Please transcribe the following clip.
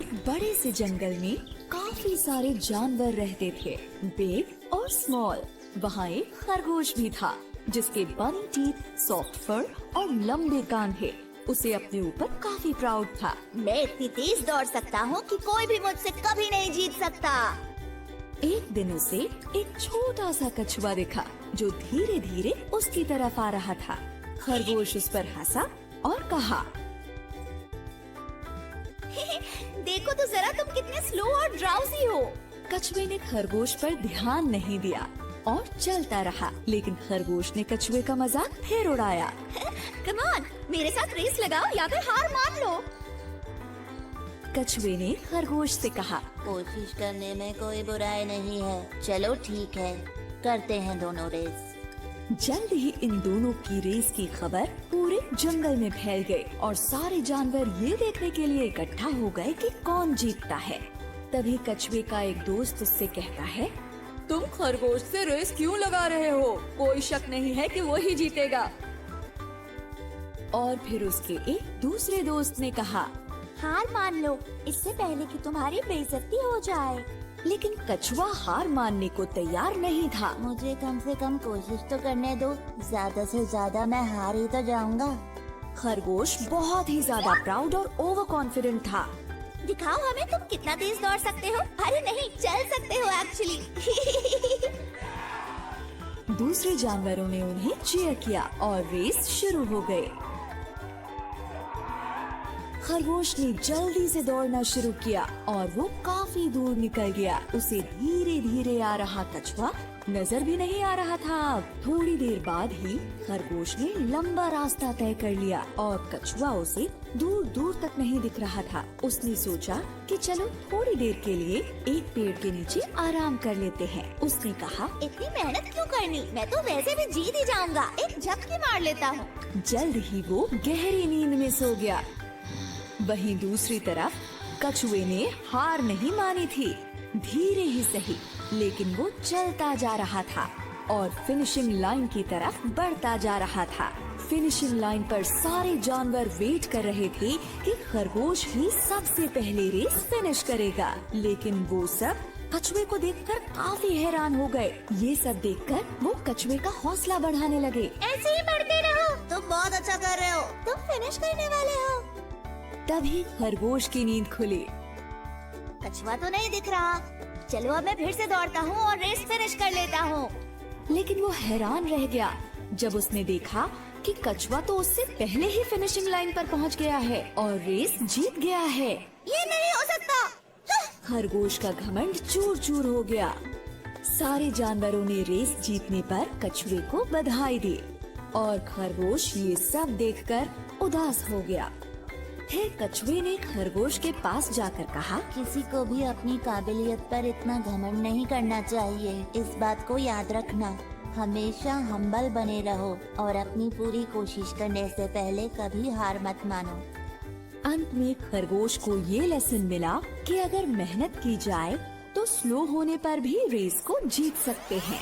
एक बड़े से जंगल में काफी सारे जानवर रहते थे, बिग और स्मॉल। वहाँ एक खरगोश भी था जिसके बनी टीथ, सॉफ्ट फर और लंबे कान थे। उसे अपने ऊपर काफी प्राउड था। मैं इतनी तेज दौड़ सकता हूँ कि कोई भी मुझसे कभी नहीं जीत सकता। एक दिन उसे एक छोटा सा कछुआ दिखा जो धीरे धीरे उसकी तरफ आ रहा था। खरगोश उस पर हंसा और कहा, देखो तो जरा तुम कितने स्लो और ड्राउजी हो। कछुए ने खरगोश पर ध्यान नहीं दिया और चलता रहा, लेकिन खरगोश ने कछुए का मजाक फिर उड़ाया। कम ऑन, मेरे साथ रेस लगाओ या फिर हार मान लो। कछुए ने खरगोश से कहा, कोशिश करने में कोई बुराई नहीं है। चलो ठीक है, करते हैं दोनों रेस। जल्द ही इन दोनों की रेस की खबर पूरे जंगल में फैल गई और सारे जानवर ये देखने के लिए इकट्ठा हो गए कि कौन जीतता है। तभी कछुए का एक दोस्त उससे कहता है, तुम खरगोश से रेस क्यों लगा रहे हो? कोई शक नहीं है कि वो ही जीतेगा। और फिर उसके एक दूसरे दोस्त ने कहा, हार मान लो, इससे पहले कि तुम्हारी बेइज्जती हो जाए। लेकिन कछुआ हार मानने को तैयार नहीं था। मुझे कम से कम कोशिश तो करने दो, ज्यादा से ज्यादा मैं हार ही तो जाऊंगा। खरगोश बहुत ही ज्यादा प्राउड और ओवर कॉन्फिडेंट था। दिखाओ हमें तुम कितना तेज दौड़ सकते हो। अरे नहीं, चल सकते हो एक्चुअली। दूसरे जानवरों ने उन्हें चीयर किया और रेस शुरू हो गई। खरगोश ने जल्दी से दौड़ना शुरू किया और वो काफी दूर निकल गया। उसे धीरे धीरे आ रहा कछुआ नजर भी नहीं आ रहा था। थोड़ी देर बाद ही खरगोश ने लंबा रास्ता तय कर लिया और कछुआ उसे दूर दूर तक नहीं दिख रहा था। उसने सोचा कि चलो थोड़ी देर के लिए एक पेड़ के नीचे आराम कर लेते हैं। उसने कहा, इतनी मेहनत क्यों करनी, मैं तो वैसे भी जीत ही जाऊंगा। एक झपकी मार लेता हूँ। जल्द ही वो गहरी नींद में सो गया। वहीं दूसरी तरफ कछुए ने हार नहीं मानी थी। धीरे ही सही, लेकिन वो चलता जा रहा था और फिनिशिंग लाइन की तरफ बढ़ता जा रहा था। फिनिशिंग लाइन पर सारे जानवर वेट कर रहे थे कि खरगोश ही सबसे पहले रेस फिनिश करेगा। लेकिन वो सब कछुए को देखकर काफी हैरान हो गए। ये सब देखकर वो कछुए का हौसला बढ़ाने लगे। ऐसे ही बढ़ते रहो, तुम बहुत अच्छा कर रहे हो, तुम फिनिश करने वाले हो। तभी खरगोश की नींद खुली। कछुआ तो नहीं दिख रहा, चलो अब मैं फिर से दौड़ता हूँ और रेस फिनिश कर लेता हूँ। लेकिन वो हैरान रह गया जब उसने देखा कि कछुआ तो उससे पहले ही फिनिशिंग लाइन पर पहुंच गया है और रेस जीत गया है। ये नहीं हो सकता। खरगोश का घमंड चूर चूर हो गया। सारे जानवरों ने रेस जीतने पर कछुए को बधाई दी और खरगोश ये सब देखकर उदास हो गया। फिर कछुए ने खरगोश के पास जाकर कहा, किसी को भी अपनी काबिलियत पर इतना घमंड नहीं करना चाहिए। इस बात को याद रखना, हमेशा हम्बल बने रहो और अपनी पूरी कोशिश करने से पहले कभी हार मत मानो। अंत में खरगोश को ये लेसन मिला कि अगर मेहनत की जाए तो स्लो होने पर भी रेस को जीत सकते हैं।